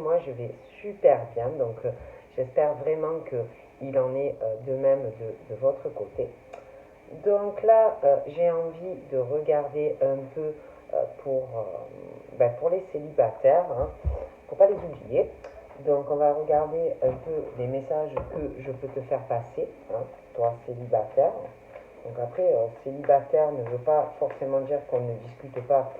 moi je vais super bien, donc j'espère vraiment qu'il en est de même de votre côté. Donc là, j'ai envie de regarder un peu pour les célibataires, hein, pour pas les oublier. Donc on va regarder un peu les messages que je peux te faire passer, hein, toi célibataire. Donc après, célibataire ne veut pas forcément dire qu'on ne discute pas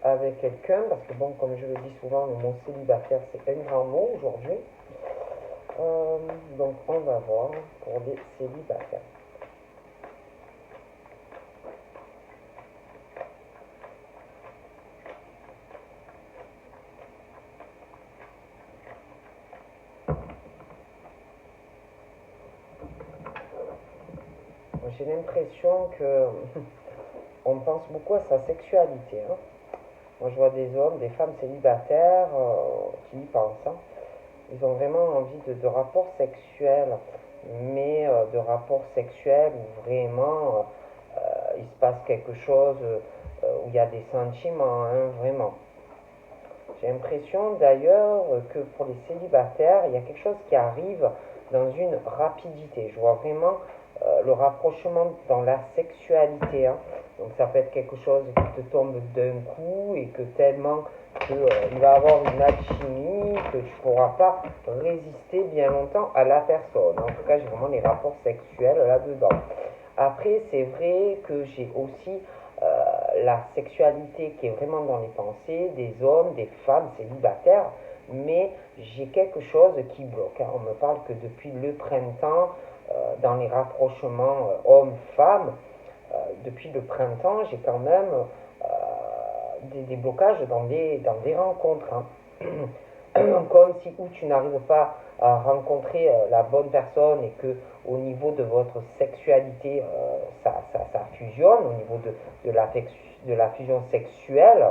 avec quelqu'un, parce que bon, comme je le dis souvent, le mot célibataire c'est un grand mot aujourd'hui. Euh, donc on va voir pour les célibataires. J'ai l'impression que on pense beaucoup à sa sexualité, hein. Moi, je vois des hommes, des femmes célibataires qui y pensent, hein. Ils ont vraiment envie de rapports sexuels, mais de rapports sexuels où vraiment il se passe quelque chose, où il y a des sentiments, hein, vraiment. J'ai l'impression d'ailleurs que pour les célibataires, il y a quelque chose qui arrive dans une rapidité. Je vois vraiment le rapprochement dans la sexualité, hein. Donc ça peut être quelque chose qui te tombe d'un coup et que tellement il va avoir une alchimie que tu ne pourras pas résister bien longtemps à la personne. En tout cas, j'ai vraiment les rapports sexuels là-dedans. Après, c'est vrai que j'ai aussi la sexualité qui est vraiment dans les pensées des hommes, des femmes célibataires, mais j'ai quelque chose qui bloque, hein. On me parle que depuis le printemps, dans les rapprochements hommes-femmes, depuis le printemps, j'ai quand même des blocages dans des rencontres, hein. Comme si où tu n'arrives pas à rencontrer la bonne personne et que au niveau de votre sexualité, ça fusionne, au niveau de la fusion sexuelle,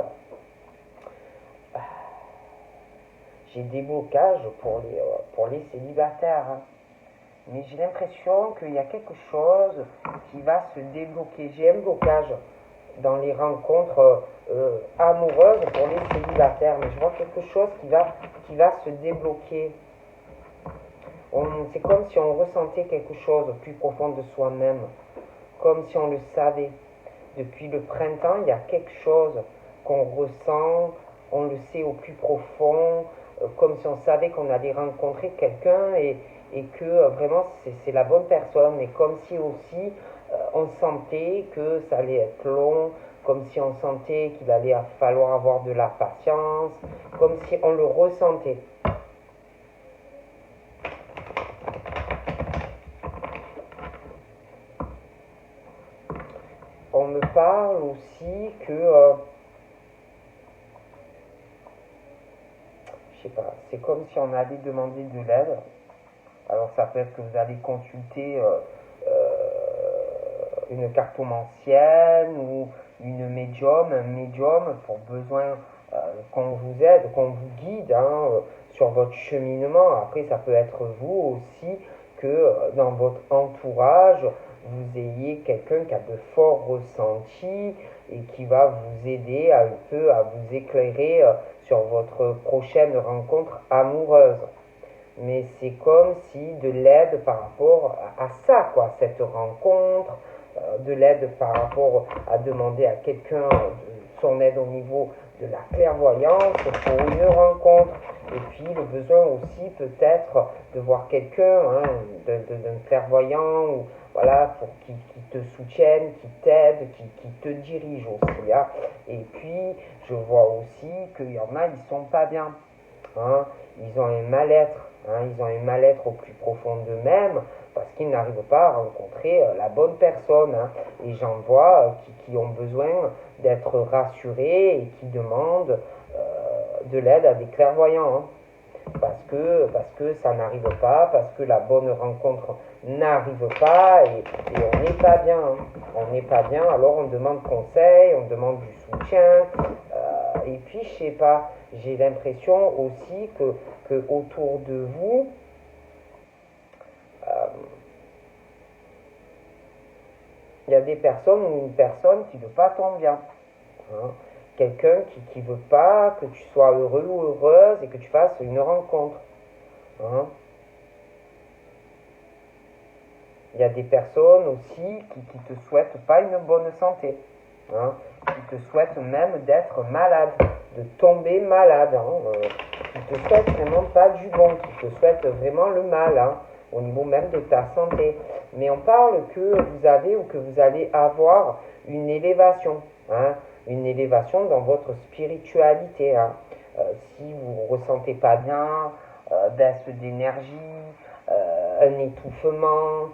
j'ai des blocages pour les célibataires, hein. Mais j'ai l'impression qu'il y a quelque chose qui va se débloquer. J'ai un blocage dans les rencontres amoureuses pour les célibataires, mais je vois quelque chose qui va se débloquer. C'est comme si on ressentait quelque chose au plus profond de soi-même, comme si on le savait. Depuis le printemps, il y a quelque chose qu'on ressent, on le sait au plus profond, comme si on savait qu'on allait rencontrer quelqu'un et que vraiment c'est la bonne personne, mais comme si aussi on sentait que ça allait être long, comme si on sentait qu'il allait falloir avoir de la patience, comme si on le ressentait. On me parle aussi que, je sais pas, c'est comme si on allait demander de l'aide. Alors ça peut être que vous allez consulter une cartomancienne ou une médium, un médium pour besoin qu'on vous aide, qu'on vous guide, hein, sur votre cheminement. Après, ça peut être vous aussi que dans votre entourage, vous ayez quelqu'un qui a de forts ressentis et qui va vous aider un peu à vous éclairer sur votre prochaine rencontre amoureuse. Mais c'est comme si de l'aide par rapport à ça, quoi, cette rencontre, de l'aide par rapport à demander à quelqu'un son aide au niveau de la clairvoyance pour une rencontre. Et puis le besoin aussi peut-être de voir quelqu'un, hein, d'un clairvoyant, ou voilà, pour qui te soutienne, qui t'aide, qui te dirige aussi, hein. Et puis je vois aussi qu'il y en a, ils sont pas bien, hein. Ils ont un mal-être, hein, ils ont un mal-être au plus profond d'eux-mêmes parce qu'ils n'arrivent pas à rencontrer la bonne personne, hein. Et j'en vois qui ont besoin d'être rassurés et qui demandent de l'aide à des clairvoyants, hein. Parce que ça n'arrive pas, parce que la bonne rencontre n'arrive pas et on n'est pas bien, hein. On n'est pas bien, alors on demande conseil, on demande du soutien. Et puis, je sais pas, j'ai l'impression aussi que autour de vous, euh, il y a des personnes ou une personne qui ne va pas tant bien, hein. quelqu'un qui veut pas que tu sois heureux ou heureuse et que tu fasses une rencontre. Hein. Il y a des personnes aussi qui te souhaitent pas une bonne santé, hein, qui te souhaitent même d'être malade, de tomber malade, hein, qui te souhaitent vraiment pas du bon, qui te souhaitent vraiment le mal, hein, au niveau même de ta santé. Mais on parle que vous avez ou que vous allez avoir une élévation, hein, une élévation dans votre spiritualité. Hein. Si vous ne ressentez pas bien, baisse d'énergie, un étouffement,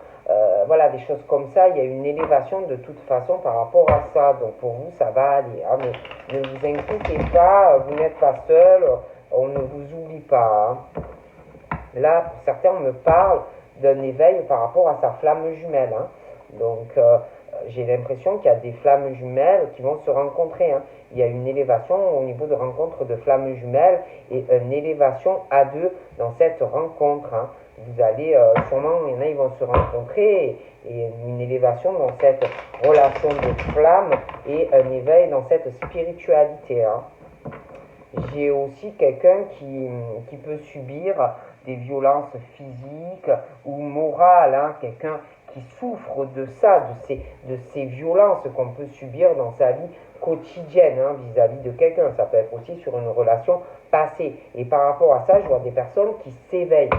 voilà, des choses comme ça, il y a une élévation de toute façon par rapport à ça. Donc pour vous, ça va aller. Hein, mais ne vous inquiétez pas, vous n'êtes pas seul, on ne vous oublie pas. Hein. Là, pour certains, on me parle d'un éveil par rapport à sa flamme jumelle. Hein. Donc j'ai l'impression qu'il y a des flammes jumelles qui vont se rencontrer. Hein. Il y a une élévation au niveau de rencontre de flammes jumelles et une élévation à deux dans cette rencontre. Hein. Vous allez sûrement, il y en a, ils vont se rencontrer et une élévation dans cette relation de flamme et un éveil dans cette spiritualité. Hein. J'ai aussi quelqu'un qui peut subir des violences physiques ou morales, hein, quelqu'un qui souffre de ça, de ces violences qu'on peut subir dans sa vie quotidienne, hein, vis-à-vis de quelqu'un. Ça peut être aussi sur une relation passée. Et par rapport à ça, je vois des personnes qui s'éveillent,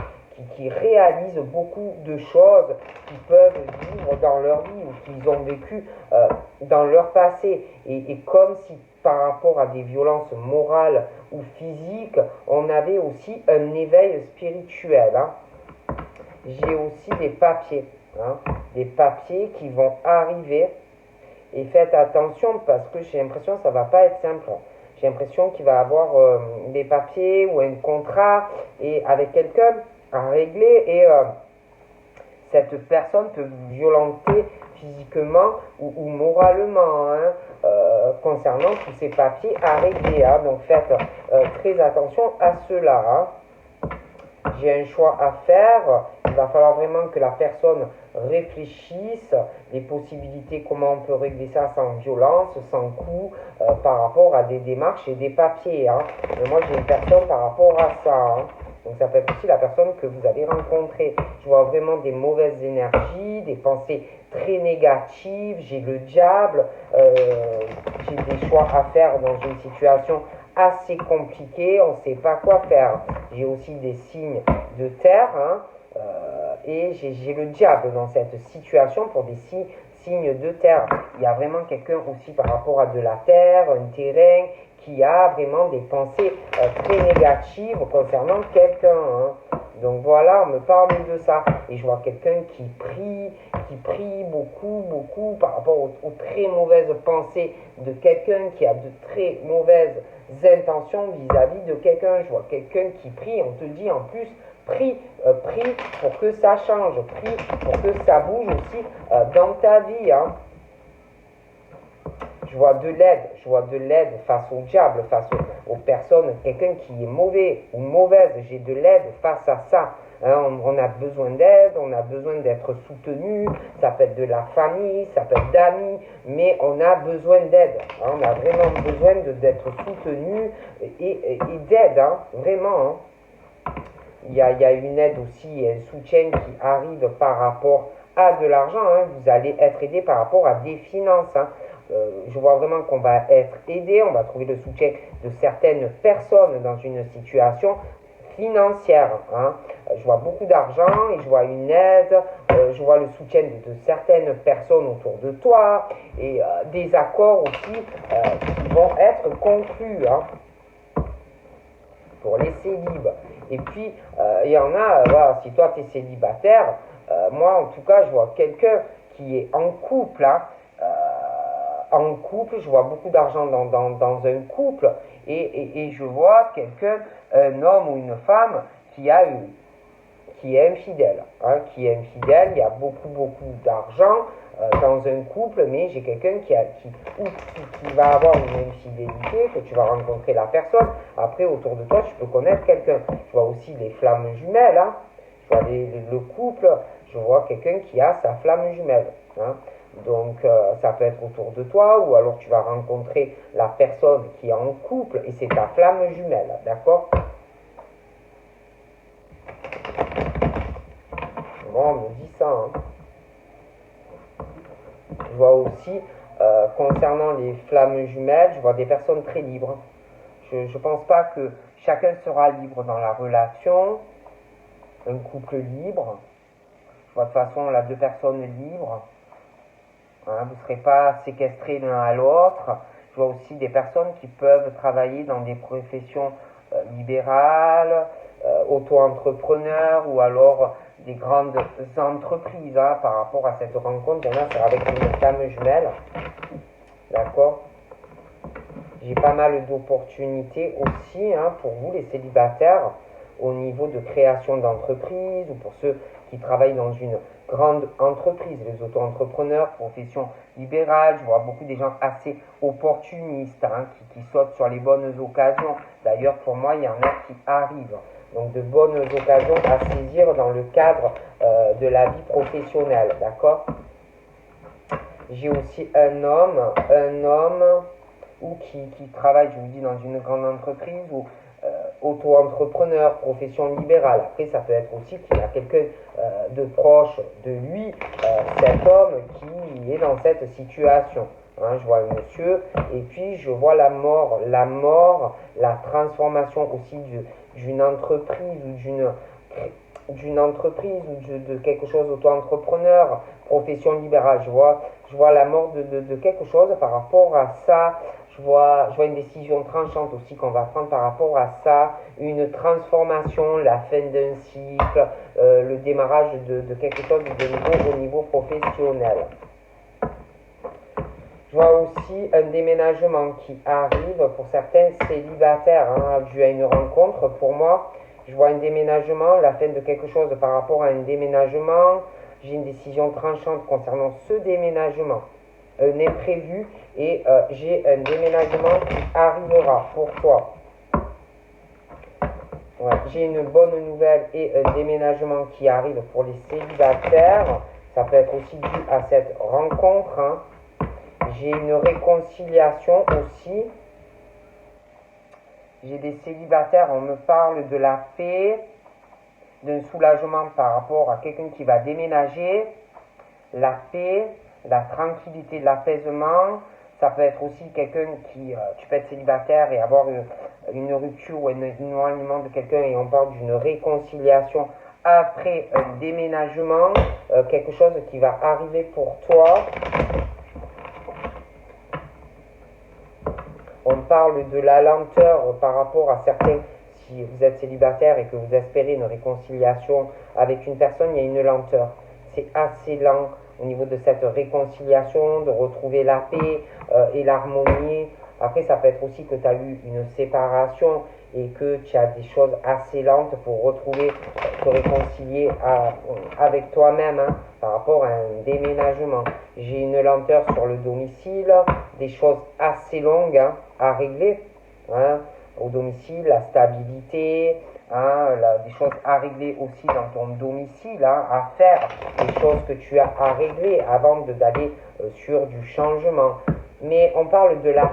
qui réalisent beaucoup de choses qu'ils peuvent vivre dans leur vie ou qu'ils ont vécu dans leur passé. Et comme si par rapport à des violences morales ou physiques, on avait aussi un éveil spirituel. Hein. J'ai aussi des papiers, hein, des papiers qui vont arriver. Et faites attention parce que j'ai l'impression que ça ne va pas être simple. J'ai l'impression qu'il va y avoir des papiers ou un contrat et avec quelqu'un à régler et cette personne peut vous violenter physiquement ou moralement, hein, concernant tous ces papiers à régler. Hein. Donc faites très attention à cela. Hein. J'ai un choix à faire. Il va falloir vraiment que la personne réfléchisse les possibilités, comment on peut régler ça sans violence, sans coup, par rapport à des démarches et des papiers. Hein. Mais moi, j'ai une personne par rapport à ça. Hein. Donc ça peut être aussi la personne que vous allez rencontrer. Je vois vraiment des mauvaises énergies, des pensées très négatives. J'ai le diable. J'ai des choix à faire dans une situation assez compliquée. On ne sait pas quoi faire. J'ai aussi des signes de terre. Hein, et j'ai le diable dans cette situation pour des signes de terre. Il y a vraiment quelqu'un aussi par rapport à de la terre, un terrain, qui a vraiment des pensées très négatives concernant quelqu'un. Hein. Donc voilà, on me parle de ça. Et je vois quelqu'un qui prie beaucoup par rapport aux très mauvaises pensées de quelqu'un qui a de très mauvaises intentions vis-à-vis de quelqu'un. Je vois quelqu'un qui prie, on te dit en plus, prie pour que ça change, prie pour que ça bouge aussi dans ta vie. Hein. Je vois de l'aide face au diable, face aux personnes, quelqu'un qui est mauvais ou mauvaise, j'ai de l'aide face à ça. Hein, on a besoin d'aide, on a besoin d'être soutenu, ça peut être de la famille, ça peut être d'amis, mais on a besoin d'aide. Hein, on a vraiment besoin d'être soutenu et d'aide, hein, vraiment. Hein. Il y a une aide aussi, un soutien qui arrive par rapport à de l'argent. Hein. Vous allez être aidé par rapport à des finances. Hein. Je vois vraiment qu'on va être aidé, on va trouver le soutien de certaines personnes dans une situation financière. Hein. Je vois beaucoup d'argent et je vois une aide, je vois le soutien de certaines personnes autour de toi et des accords aussi qui vont être conclus. Hein. Pour les célibes. Et puis, il y en a, voilà, si toi tu es célibataire, moi en tout cas, je vois quelqu'un qui est en couple. Hein, en couple, je vois beaucoup d'argent dans un couple, et je vois quelqu'un, un homme ou une femme qui est infidèle. Hein, qui est infidèle, il y a beaucoup d'argent dans un couple, mais j'ai quelqu'un qui va avoir une infidélité, que tu vas rencontrer la personne. Après, autour de toi, tu peux connaître quelqu'un. Je vois aussi les flammes jumelles. Hein. Je vois le couple, je vois quelqu'un qui a sa flamme jumelle. Hein. Donc ça peut être autour de toi, ou alors tu vas rencontrer la personne qui est en couple et c'est ta flamme jumelle, d'accord? Bon, on me dit ça, hein. Je vois aussi, concernant les flammes jumelles, je vois des personnes très libres. Je ne pense pas que chacun sera libre dans la relation, un couple libre. Je vois de toute façon là deux personnes libres. Hein, vous ne serez pas séquestrés l'un à l'autre. Je vois aussi des personnes qui peuvent travailler dans des professions libérales, auto-entrepreneurs ou alors des grandes entreprises. Hein, par rapport à cette rencontre, il y en a, c'est avec une flamme jumelle. D'accord? J'ai pas mal d'opportunités aussi, hein, pour vous les célibataires au niveau de création d'entreprise ou pour ceux qui travaillent dans une grande entreprise, les auto-entrepreneurs, profession libérale. Je vois beaucoup des gens assez opportunistes, hein, qui sautent sur les bonnes occasions. D'ailleurs, pour moi, il y en a qui arrivent. Donc de bonnes occasions à saisir dans le cadre de la vie professionnelle, d'accord? J'ai aussi un homme ou qui travaille, je vous dis, dans une grande entreprise ou auto-entrepreneur, profession libérale. Après, ça peut être aussi qu'il y a quelqu'un de proche de lui, cet homme qui est dans cette situation. Hein, je vois un monsieur, et puis je vois la mort, la transformation aussi d'une entreprise ou d'une entreprise ou de quelque chose auto-entrepreneur, profession libérale. Je vois la mort de quelque chose par rapport à ça. Je vois une décision tranchante aussi qu'on va prendre par rapport à ça, une transformation, la fin d'un cycle, le démarrage de quelque chose de nouveau au niveau professionnel. Je vois aussi un déménagement qui arrive pour certains célibataires, hein, dû à une rencontre. Pour moi, je vois un déménagement, la fin de quelque chose par rapport à un déménagement. J'ai une décision tranchante concernant ce déménagement, un imprévu, et j'ai un déménagement qui arrivera pour toi. Ouais, j'ai une bonne nouvelle et un déménagement qui arrive pour les célibataires. Ça peut être aussi dû à cette rencontre, hein. J'ai une réconciliation aussi. J'ai des célibataires, on me parle de la paix, d'un soulagement par rapport à quelqu'un qui va déménager, la paix, la tranquillité, l'apaisement. Ça peut être aussi quelqu'un qui, tu peux être célibataire et avoir une rupture ou un éloignement de quelqu'un et on parle d'une réconciliation après un déménagement, quelque chose qui va arriver pour toi. On parle de la lenteur par rapport à certains, si vous êtes célibataire et que vous espérez une réconciliation avec une personne, il y a une lenteur. C'est assez lent au niveau de cette réconciliation, de retrouver la paix et l'harmonie. Après, ça peut être aussi que tu as eu une séparation et que tu as des choses assez lentes pour retrouver, te réconcilier avec toi-même, hein, par rapport à un déménagement. J'ai une lenteur sur le domicile, des choses assez longues, hein, à régler, hein, au domicile, la stabilité, hein, des choses à régler aussi dans ton domicile, hein, à faire, des choses que tu as à régler avant d'aller sur du changement. Mais on parle de la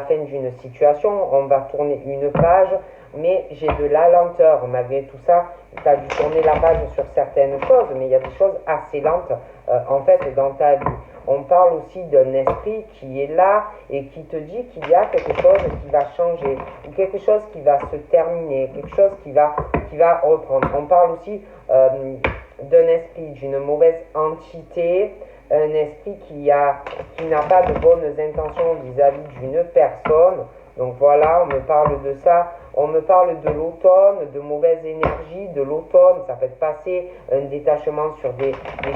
fin d'une situation, on va tourner une page, mais j'ai de la lenteur. Malgré tout ça, tu as dû tourner la page sur certaines choses, mais il y a des choses assez lentes en fait dans ta vie. On parle aussi d'un esprit qui est là et qui te dit qu'il y a quelque chose qui va changer, ou quelque chose qui va se terminer, quelque chose qui va reprendre. On parle aussi d'un esprit, d'une mauvaise entité, un esprit qui n'a pas de bonnes intentions vis-à-vis d'une personne. Donc voilà, on me parle de ça. On me parle de l'automne, de mauvaise énergie, de l'automne. Ça peut être passé un détachement sur des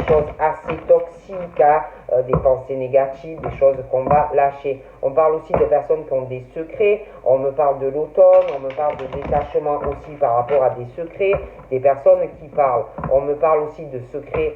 choses assez toxiques, hein, des pensées négatives, des choses qu'on va lâcher. On parle aussi de personnes qui ont des secrets. On me parle de l'automne, on me parle de détachement aussi par rapport à des secrets, des personnes qui parlent. On me parle aussi de secrets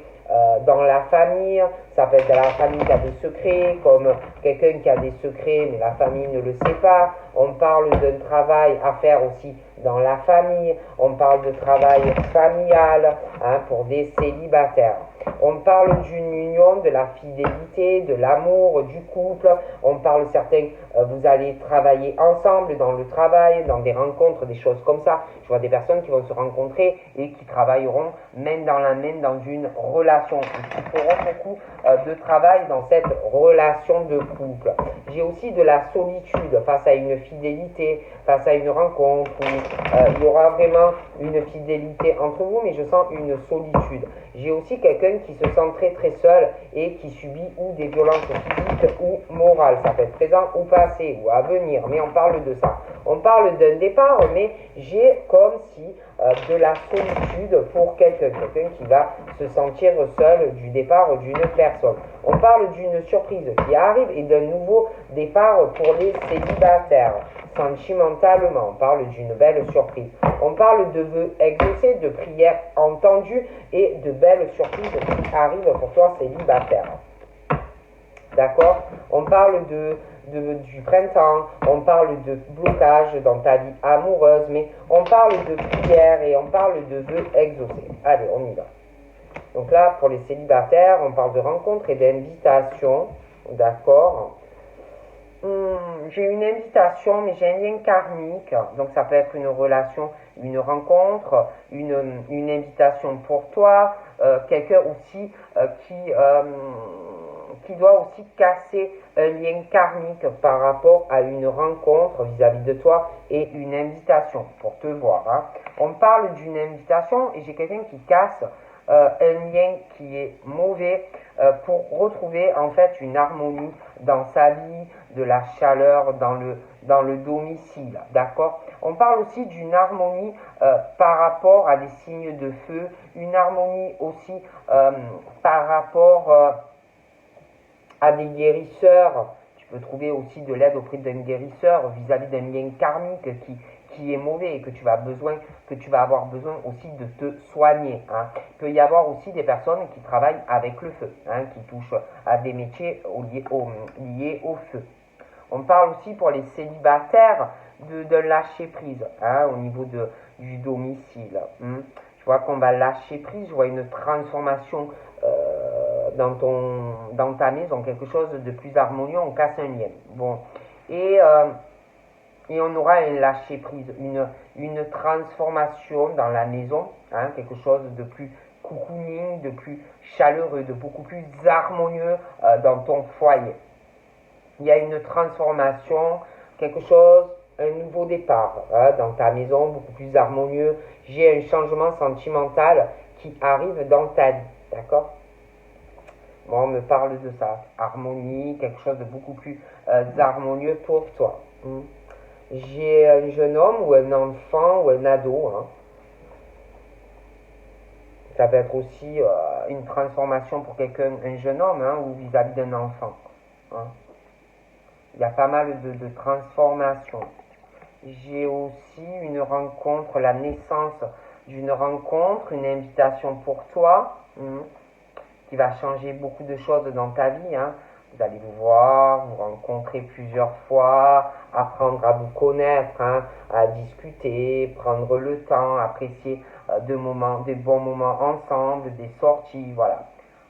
dans la famille. Ça peut être dans la famille qui a des secrets, comme quelqu'un qui a des secrets mais la famille ne le sait pas. On parle d'un travail à faire aussi dans la famille. On parle de travail familial, hein, pour des célibataires. On parle d'une union, de la fidélité, de l'amour, du couple. On parle certains, vous allez travailler ensemble dans le travail, dans des rencontres, des choses comme ça. Je vois des personnes qui vont se rencontrer et qui travailleront main dans la main dans une relation. Ils feront beaucoup de travail dans cette relation de couple. J'ai aussi de la solitude face à une fidélité, face à une rencontre où il y aura vraiment une fidélité entre vous, mais je sens une solitude. J'ai aussi quelqu'un qui se sent très très seul et qui subit ou des violences physiques ou morales. Ça peut être présent ou passé ou à venir, mais on parle de ça. On parle d'un départ, mais j'ai comme si de la solitude pour quelqu'un qui va se sentir seul du départ d'une personne. On parle d'une surprise qui arrive et d'un nouveau départ pour les célibataires. Sentimentalement, on parle d'une belle surprise. On parle de vœux exaucés, de prières entendues et de belles surprises qui arrivent pour toi célibataire. D'accord? On parle du printemps, on parle de blocage dans ta vie amoureuse, mais on parle de prières et on parle de vœux exaucés. Allez, on y va. Donc là, pour les célibataires, on parle de rencontres et d'invitations. D'accord? J'ai une invitation, mais j'ai un lien karmique. Donc ça peut être une relation, une rencontre, une invitation pour toi, quelqu'un aussi qui doit aussi casser un lien karmique par rapport à une rencontre vis-à-vis de toi et une invitation pour te voir. Hein. On parle d'une invitation et j'ai quelqu'un qui casse un lien qui est mauvais pour retrouver en fait une harmonie dans sa vie, de la chaleur dans le domicile, d'accord? On parle aussi d'une harmonie par rapport à des signes de feu, une harmonie aussi par rapport à des guérisseurs. Tu peux trouver aussi de l'aide auprès d'un guérisseur vis-à-vis d'un lien karmique qui est mauvais et que tu vas avoir besoin aussi de te soigner. Hein. Il peut y avoir aussi des personnes qui travaillent avec le feu, hein, qui touchent à des métiers liés au feu. On parle aussi pour les célibataires de lâcher prise hein, au niveau du domicile. Je vois qu'on va lâcher prise, je vois une transformation dans ta maison, quelque chose de plus harmonieux, on casse un lien. Bon. Et on aura un lâcher prise, une transformation dans la maison, hein, quelque chose de plus cocooning, de plus chaleureux, de beaucoup plus harmonieux dans ton foyer. Il y a une transformation, quelque chose, un nouveau départ hein, dans ta maison, beaucoup plus harmonieux. J'ai un changement sentimental qui arrive dans ta vie, d'accord? Bon, on me parle de ça, harmonie, quelque chose de beaucoup plus harmonieux pour toi. J'ai un jeune homme ou un enfant ou un ado. Hein. Ça peut être aussi une transformation pour quelqu'un, un jeune homme hein, ou vis-à-vis d'un enfant. Hein. Il y a pas mal de transformations. J'ai aussi une rencontre, la naissance d'une rencontre, une invitation pour toi, qui va changer beaucoup de choses dans ta vie. Hein. Vous allez vous voir, vous rencontrer plusieurs fois, apprendre à vous connaître, hein, à discuter, prendre le temps, apprécier des bons moments ensemble, des sorties, voilà.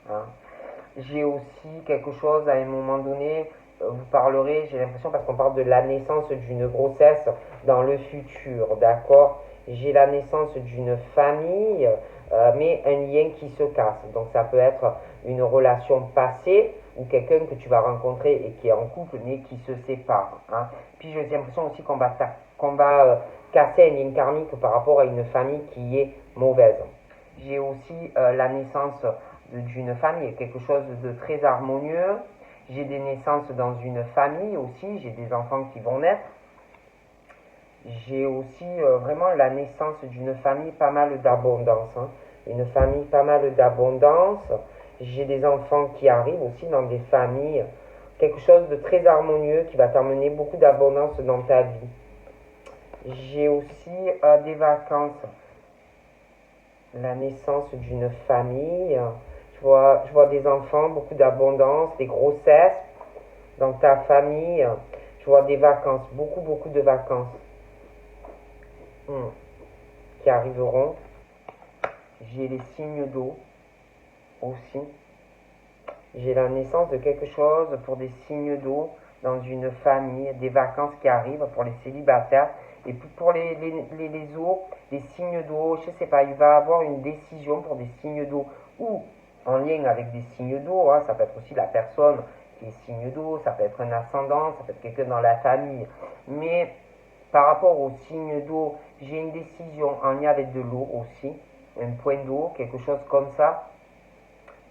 Hein. J'ai aussi quelque chose à un moment donné, vous parlerez, j'ai l'impression parce qu'on parle de la naissance d'une grossesse dans le futur, d'accord? J'ai la naissance d'une famille, mais un lien qui se casse. Donc ça peut être une relation passée ou quelqu'un que tu vas rencontrer et qui est en couple mais qui se sépare. Hein. Puis j'ai l'impression aussi qu'on va casser un lien karmique par rapport à une famille qui est mauvaise. J'ai aussi la naissance d'une famille, quelque chose de très harmonieux. J'ai des naissances dans une famille aussi, j'ai des enfants qui vont naître. J'ai aussi vraiment la naissance d'une famille, pas mal d'abondance. Hein. Une famille, pas mal d'abondance. J'ai des enfants qui arrivent aussi dans des familles. Quelque chose de très harmonieux qui va t'amener beaucoup d'abondance dans ta vie. J'ai aussi des vacances. La naissance d'une famille. Je vois des enfants, beaucoup d'abondance, des grossesses dans ta famille. Je vois des vacances, beaucoup de vacances qui arriveront. J'ai les signes d'eau. aussi. J'ai la naissance de quelque chose pour des signes d'eau dans une famille, des vacances qui arrivent pour les célibataires. Et puis pour les eaux, les signes d'eau, je sais pas, il va avoir une décision pour des signes d'eau ou en lien avec des signes d'eau, hein, ça peut être aussi la personne qui est signe d'eau, ça peut être un ascendant, ça peut être quelqu'un dans la famille. Mais par rapport aux signes d'eau, j'ai une décision en lien avec de l'eau aussi, un point d'eau, quelque chose comme ça,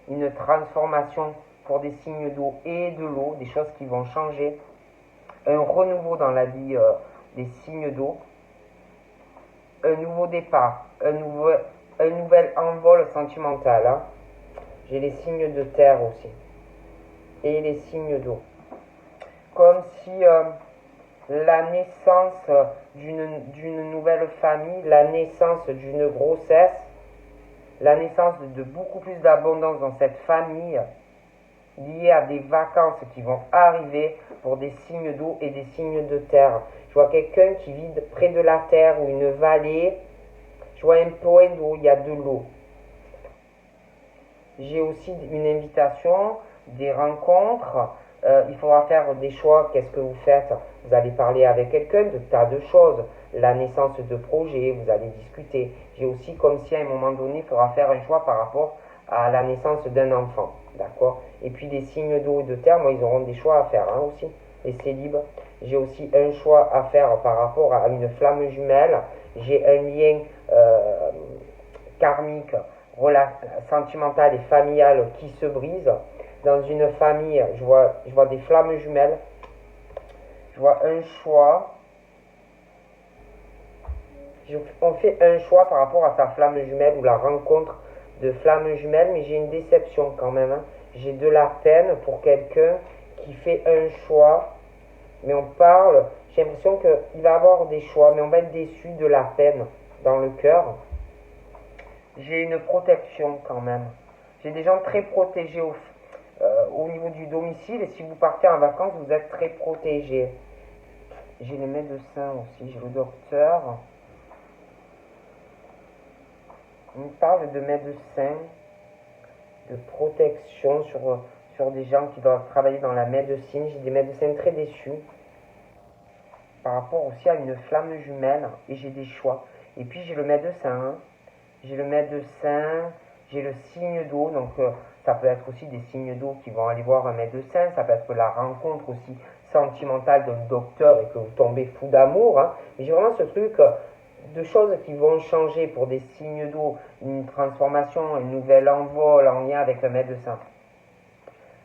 une transformation pour des signes d'eau et de l'eau, des choses qui vont changer, un renouveau dans la vie des signes d'eau, un nouveau départ, un nouvel envol sentimental. Hein. J'ai les signes de terre aussi et les signes d'eau. Comme si la naissance d'une nouvelle famille, la naissance d'une grossesse, la naissance de beaucoup plus d'abondance dans cette famille, liées à des vacances qui vont arriver pour des signes d'eau et des signes de terre. Je vois quelqu'un qui vit près de la terre ou une vallée. Je vois un point d'eau, il y a de l'eau. J'ai aussi une invitation, des rencontres. Il faudra faire des choix. Qu'est-ce que vous faites? Vous allez parler avec quelqu'un de tas de choses. La naissance de projets, vous allez discuter. J'ai aussi comme si à un moment donné, il faudra faire un choix par rapport à la naissance d'un enfant. D'accord? Et puis les signes d'eau et de terre, moi, ils auront des choix à faire hein, aussi. Les célibes. J'ai aussi un choix à faire par rapport à une flamme jumelle. J'ai un lien karmique, sentimental et familial qui se brise. Dans une famille, je vois des flammes jumelles. Je vois un choix. On fait un choix par rapport à sa flamme jumelle ou la rencontre de flammes jumelles, mais j'ai une déception quand même. Hein. J'ai de la peine pour quelqu'un qui fait un choix, mais on parle, j'ai l'impression qu'il va avoir des choix, mais on va être déçu de la peine dans le cœur. J'ai une protection quand même. J'ai des gens très protégés au niveau du domicile, et si vous partez en vacances, vous êtes très protégés. J'ai les médecins aussi, j'ai le docteur. On parle de médecins, de protection sur des gens qui doivent travailler dans la médecine. J'ai des médecins très déçus par rapport aussi à une flamme jumelle et j'ai des choix. Et puis j'ai le médecin, j'ai le signe d'eau, donc ça peut être aussi des signes d'eau qui vont aller voir un médecin, ça peut être la rencontre aussi sentimentale d'un docteur et que vous tombez fou d'amour. Hein. Mais j'ai vraiment ce truc de choses qui vont changer pour des signes d'eau, une transformation, un nouvel envol en lien avec le médecin.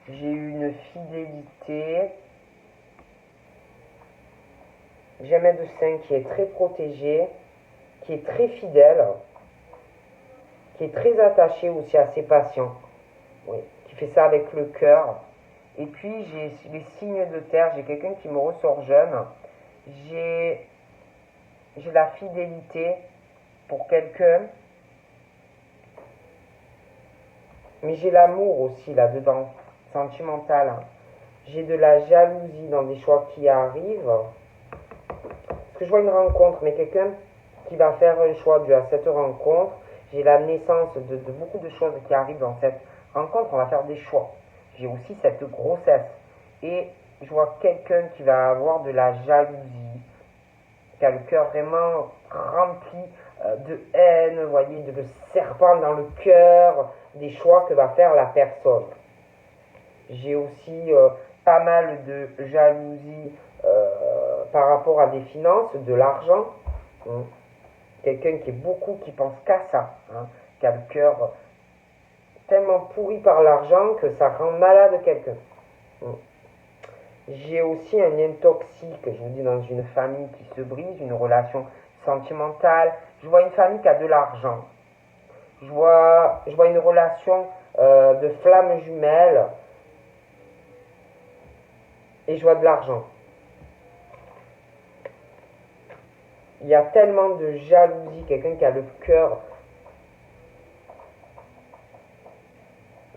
J'ai une fidélité. J'ai un médecin qui est très protégé, qui est très fidèle, qui est très attaché aussi à ses patients, oui, qui fait ça avec le cœur. Et puis j'ai les signes de terre, j'ai quelqu'un qui me ressort jeune, j'ai la fidélité pour quelqu'un, mais j'ai l'amour aussi là-dedans, sentimental. J'ai de la jalousie dans des choix qui arrivent. Parce que je vois une rencontre, mais quelqu'un qui va faire un choix dû à cette rencontre. J'ai la naissance de beaucoup de choses qui arrivent dans cette rencontre. On va faire des choix. J'ai aussi cette grossesse. Et je vois quelqu'un qui va avoir de la jalousie, qui a le cœur vraiment rempli de haine, vous voyez, de serpent dans le cœur, des choix que va faire la personne. J'ai aussi pas mal de jalousie par rapport à des finances, de l'argent. Hein. Quelqu'un qui pense qu'à ça, hein, qui a le cœur tellement pourri par l'argent que ça rend malade quelqu'un. Hein. J'ai aussi un lien toxique, je vous dis, dans une famille qui se brise, une relation sentimentale. Je vois une famille qui a de l'argent. Je vois une relation de flammes jumelles. Et je vois de l'argent. Il y a tellement de jalousie, quelqu'un qui a le cœur,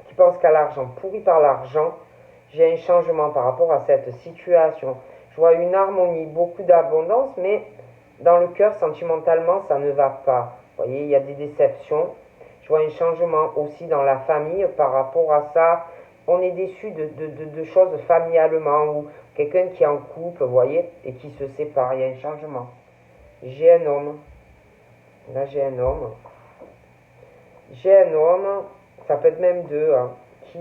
qui pense qu'à l'argent, pourri par l'argent. J'ai un changement par rapport à cette situation. Je vois une harmonie, beaucoup d'abondance, mais dans le cœur, sentimentalement, ça ne va pas. Vous voyez, il y a des déceptions. Je Je vois un changement aussi dans la famille par rapport à ça. On est déçu de choses familialement ou quelqu'un qui est en couple, vous voyez, et qui se sépare. Il y a un changement. J'ai un homme. Là, j'ai un homme. J'ai un homme, ça peut être même deux, hein, qui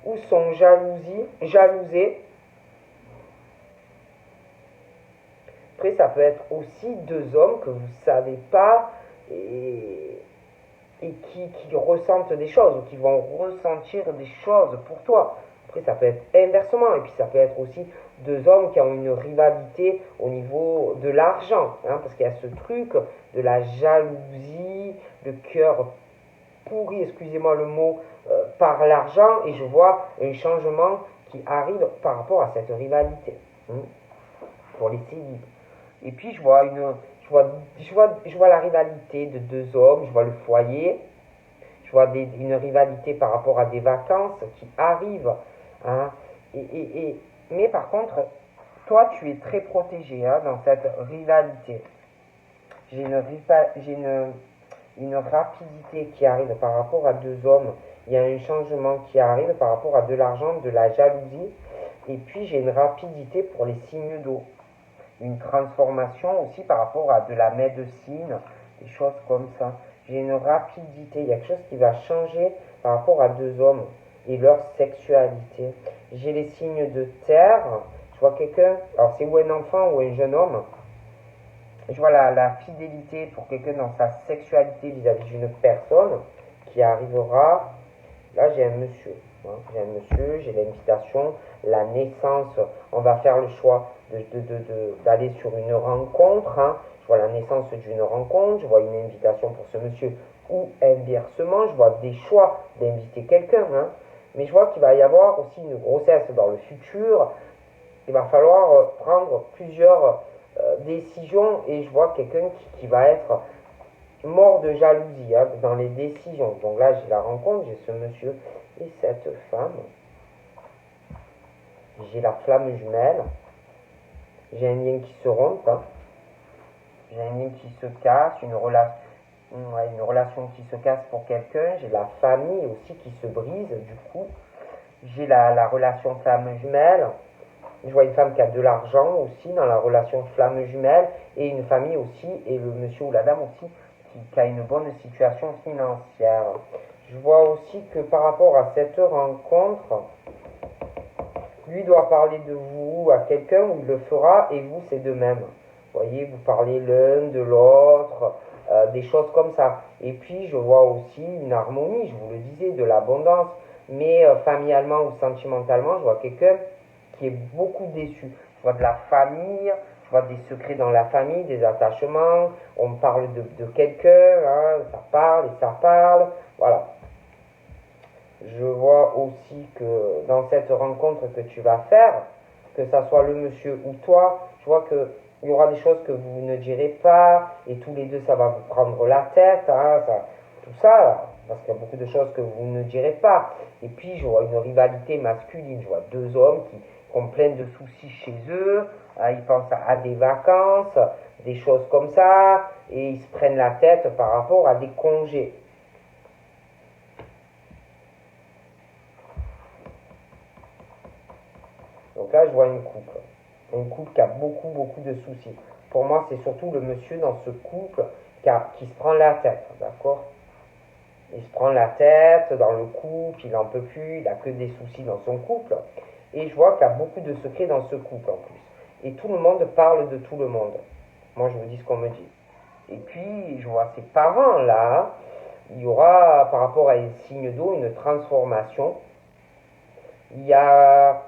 ou sont jalousés. Après, ça peut être aussi deux hommes que vous ne savez pas et qui ressentent des choses ou qui vont ressentir des choses pour toi. Après, ça peut être inversement. Et puis, ça peut être aussi deux hommes qui ont une rivalité au niveau de l'argent. Hein, parce qu'il y a ce truc de la jalousie, le cœur pourri, excusez-moi le mot, par l'argent. Et je vois un changement qui arrive par rapport à cette rivalité. Hein, pour les célibes. Et puis, je vois la rivalité de deux hommes, je vois le foyer, je vois une rivalité par rapport à des vacances qui arrivent. Hein, mais par contre, toi, tu es très protégé hein, dans cette rivalité. J'ai une rapidité qui arrive par rapport à deux hommes. Il y a un changement qui arrive par rapport à de l'argent, de la jalousie. Et puis, j'ai une rapidité pour les signes d'eau. Une transformation aussi par rapport à de la médecine, des choses comme ça. J'ai une rapidité, il y a quelque chose qui va changer par rapport à deux hommes et leur sexualité. J'ai les signes de terre, je vois quelqu'un, alors c'est ou un enfant ou un jeune homme, je vois la fidélité pour quelqu'un dans sa sexualité vis-à-vis d'une personne qui arrivera. Là, j'ai un monsieur. Hein, j'ai un monsieur, j'ai l'invitation, la naissance. On va faire le choix d'aller sur une rencontre. Hein. Je vois la naissance d'une rencontre, je vois une invitation pour ce monsieur ou inversement, je vois des choix d'inviter quelqu'un. Hein. Mais je vois qu'il va y avoir aussi une grossesse dans le futur. Il va falloir prendre plusieurs décisions et je vois quelqu'un qui va être mort de jalousie hein, dans les décisions. Donc là, j'ai la rencontre, j'ai ce monsieur et cette femme. J'ai la flamme jumelle. J'ai un lien qui se rompt. Hein. J'ai un lien qui se casse, une relation qui se casse pour quelqu'un. J'ai la famille aussi qui se brise du coup. J'ai la relation flamme jumelle. Je vois une femme qui a de l'argent aussi dans la relation flamme jumelle et une famille aussi et le monsieur ou la dame aussi qui a une bonne situation financière. Je vois aussi que par rapport à cette rencontre, lui doit parler de vous à quelqu'un où il le fera et vous c'est de même. Vous voyez, vous parlez l'un de l'autre, des choses comme ça. Et puis je vois aussi une harmonie, je vous le disais, de l'abondance, mais familialement ou sentimentalement, je vois quelqu'un qui est beaucoup déçu. Je vois de la famille, je vois des secrets dans la famille, des attachements, on parle de quelqu'un, hein, ça parle et ça parle, voilà. Je vois aussi que dans cette rencontre que tu vas faire, que ça soit le monsieur ou toi, je vois que il y aura des choses que vous ne direz pas et tous les deux ça va vous prendre la tête, hein, tout ça, là, parce qu'il y a beaucoup de choses que vous ne direz pas. Et puis je vois une rivalité masculine, je vois deux hommes qui ont plein de soucis chez eux, hein, ils pensent à des vacances, des choses comme ça, et ils se prennent la tête par rapport à des congés. Donc là, je vois une couple. Une couple qui a beaucoup, beaucoup de soucis. Pour moi, c'est surtout le monsieur dans ce couple qui se prend la tête, d'accord? Il se prend la tête dans le couple, il n'en peut plus, il n'a que des soucis dans son couple. Et je vois qu'il y a beaucoup de secrets dans ce couple en plus. Et tout le monde parle de tout le monde. Moi, je vous dis ce qu'on me dit. Et puis, je vois ses parents là. Il y aura, par rapport à un signe d'eau, une transformation. Il y a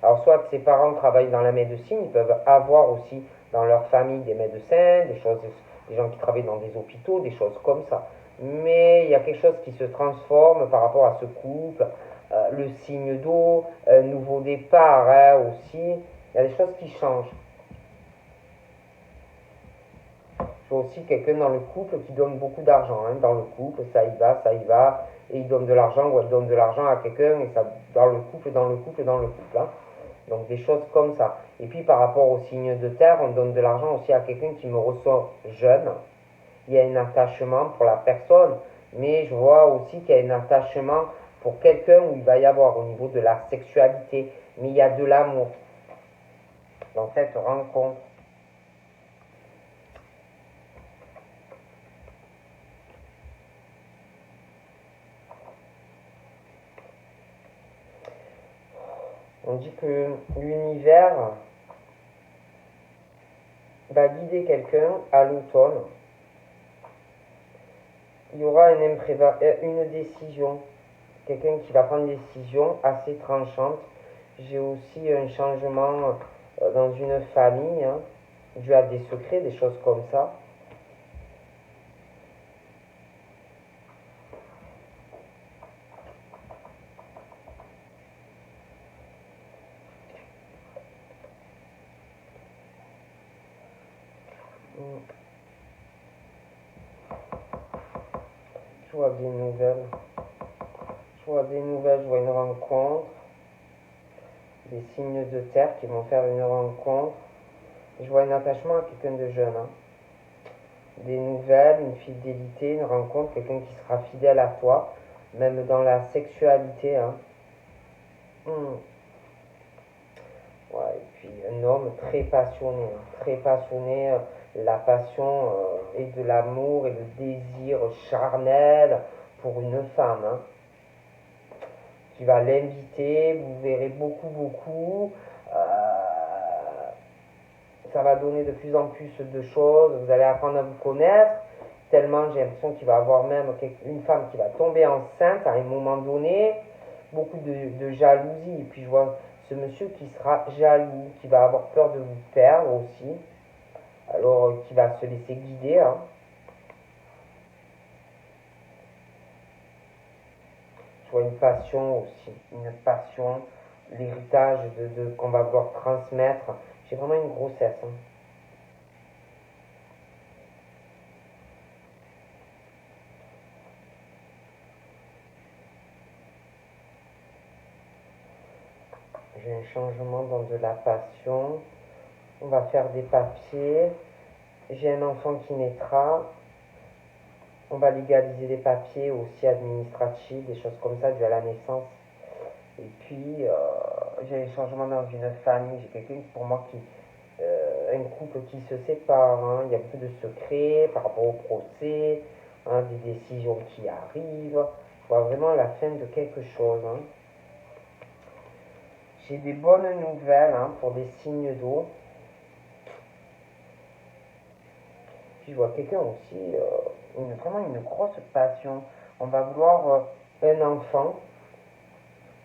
alors, soit ses parents travaillent dans la médecine, ils peuvent avoir aussi dans leur famille des médecins, des gens qui travaillent dans des hôpitaux, des choses comme ça. Mais il y a quelque chose qui se transforme par rapport à ce couple, le signe d'eau, un nouveau départ hein, aussi. Il y a des choses qui changent. Je vois aussi quelqu'un dans le couple qui donne beaucoup d'argent. Hein, dans le couple, ça y va, et il donne de l'argent ou elle donne de l'argent à quelqu'un, et ça dans le couple. Hein. Donc des choses comme ça. Et puis par rapport au signe de terre, on donne de l'argent aussi à quelqu'un qui me ressort jeune. Il y a un attachement pour la personne, Mais je vois aussi qu'il y a un attachement pour quelqu'un où il va y avoir au niveau de la sexualité, mais il y a de l'amour dans cette rencontre. On dit que l'univers va guider quelqu'un à l'automne. Il y aura une décision, quelqu'un qui va prendre une décision assez tranchante. J'ai aussi un changement dans une famille, hein, dû à des secrets, des choses comme ça. Je vois des nouvelles. Je vois une rencontre, des signes de terre qui vont faire une rencontre. Je vois un attachement à quelqu'un de jeune, hein. Des nouvelles, une fidélité, une rencontre, quelqu'un qui sera fidèle à toi, même dans la sexualité, hein. Ouais, et puis un homme très passionné, hein, très passionné, la passion et de l'amour et le désir charnel pour une femme, hein, qui va l'inviter, vous verrez beaucoup, ça va donner de plus en plus de choses, vous allez apprendre à vous connaître, tellement j'ai l'impression qu'il va y avoir même une femme qui va tomber enceinte à un moment donné, beaucoup de jalousie, et puis je vois ce monsieur qui sera jaloux, qui va avoir peur de vous perdre aussi, alors qui va se laisser guider, hein. Je vois une passion aussi, une passion, l'héritage qu'on va vouloir transmettre, j'ai vraiment une grossesse, hein. J'ai un changement dans de la passion. On va faire des papiers. J'ai un enfant qui naîtra. On va légaliser les papiers aussi administratifs, des choses comme ça, dues à la naissance. Et puis, j'ai un changement dans une famille. J'ai quelqu'un pour moi qui. Un couple qui se sépare, hein. Il y a beaucoup de secrets par rapport au procès, hein, des décisions qui arrivent. Je vois vraiment la fin de quelque chose, hein. J'ai des bonnes nouvelles, hein, pour des signes d'eau. Puis je vois quelqu'un aussi, vraiment une grosse passion. On va vouloir un enfant.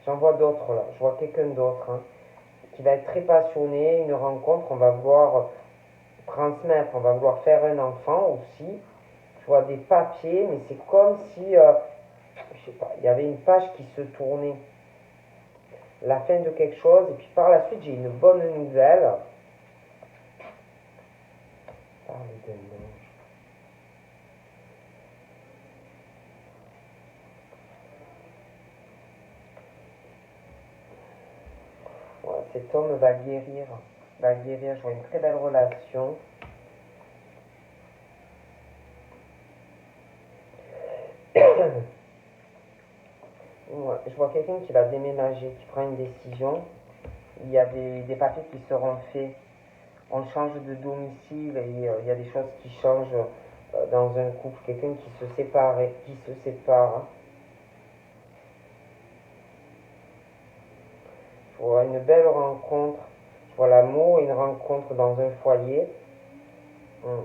J'en vois d'autres là. Je vois quelqu'un d'autre, hein, qui va être très passionné. Une rencontre, on va vouloir transmettre. On va vouloir faire un enfant aussi. Je vois des papiers, mais c'est comme si, je sais pas, il y avait une page qui se tournait. La fin de quelque chose. Et puis par la suite, j'ai une bonne nouvelle. Parle de l'ange. Ouais, cet homme va guérir. Va guérir. Je vois une très belle relation. Ouais, je vois quelqu'un qui va déménager, qui prend une décision. Il y a des papiers qui seront faits. On change de domicile et il y a des choses qui changent dans un couple. Quelqu'un qui se sépare et qui se sépare. Je vois une belle rencontre. Je vois l'amour et une rencontre dans un foyer. Hum.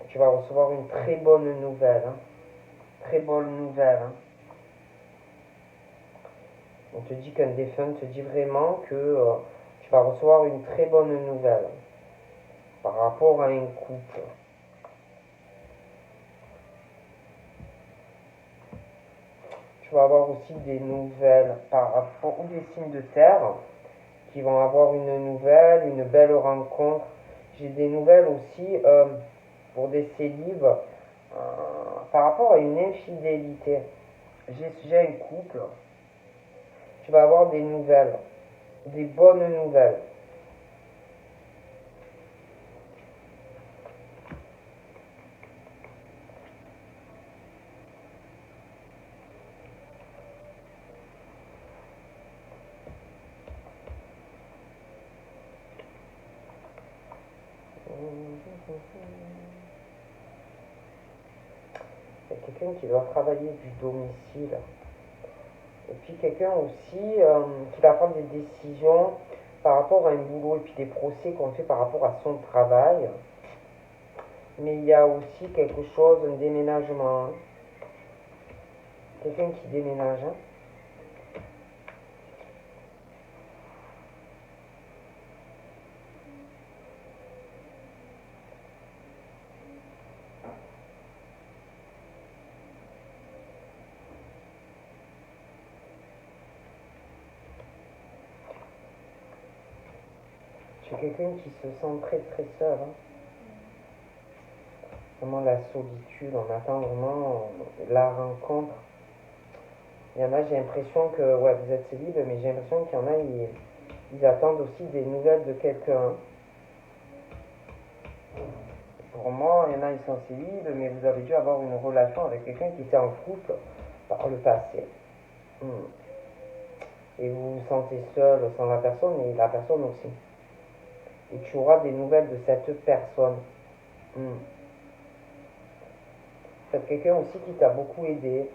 Tu vas recevoir une très bonne nouvelle, hein. Très bonne nouvelle, hein. On te dit qu'un défunt te dit vraiment que tu vas recevoir une très bonne nouvelle par rapport à un couple. Tu vas avoir aussi des nouvelles par rapport ou des signes de terre qui vont avoir une nouvelle, une belle rencontre. J'ai des nouvelles aussi pour des célibes par rapport à une infidélité. J'ai un couple. Tu vas avoir des nouvelles, des bonnes nouvelles. Il y a quelqu'un qui doit travailler du domicile. Et puis quelqu'un aussi qui va prendre des décisions par rapport à un boulot et puis des procès qu'on fait par rapport à son travail. Mais il y a aussi quelque chose, un déménagement. Quelqu'un qui déménage. C'est quelqu'un qui se sent très très seul. Vraiment la solitude, on attend vraiment la rencontre. Il y en a, j'ai l'impression que ouais, vous êtes libre, mais j'ai l'impression qu'il y en a, ils attendent aussi des nouvelles de quelqu'un. Pour moi, il y en a, ils sont célibes, mais vous avez dû avoir une relation avec quelqu'un qui était en couple par le passé. Et vous vous sentez seul sans la personne et la personne aussi. Et tu auras des nouvelles de cette personne. C'est quelqu'un aussi qui t'a beaucoup aidé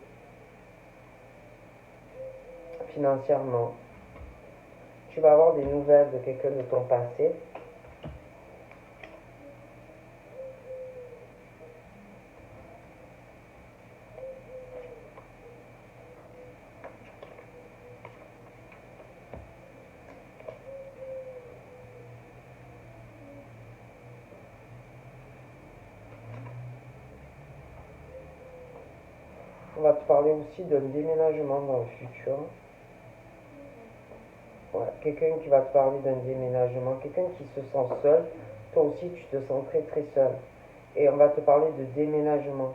financièrement. Tu vas avoir des nouvelles de quelqu'un de ton passé. On va te parler aussi d'un déménagement dans le futur. Ouais, quelqu'un qui va te parler d'un déménagement, quelqu'un qui se sent seul. Toi aussi, tu te sens très très seul. Et on va te parler de déménagement.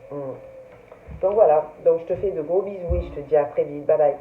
Donc voilà, donc je te fais de gros bisous et je te dis à très vite. Bye bye.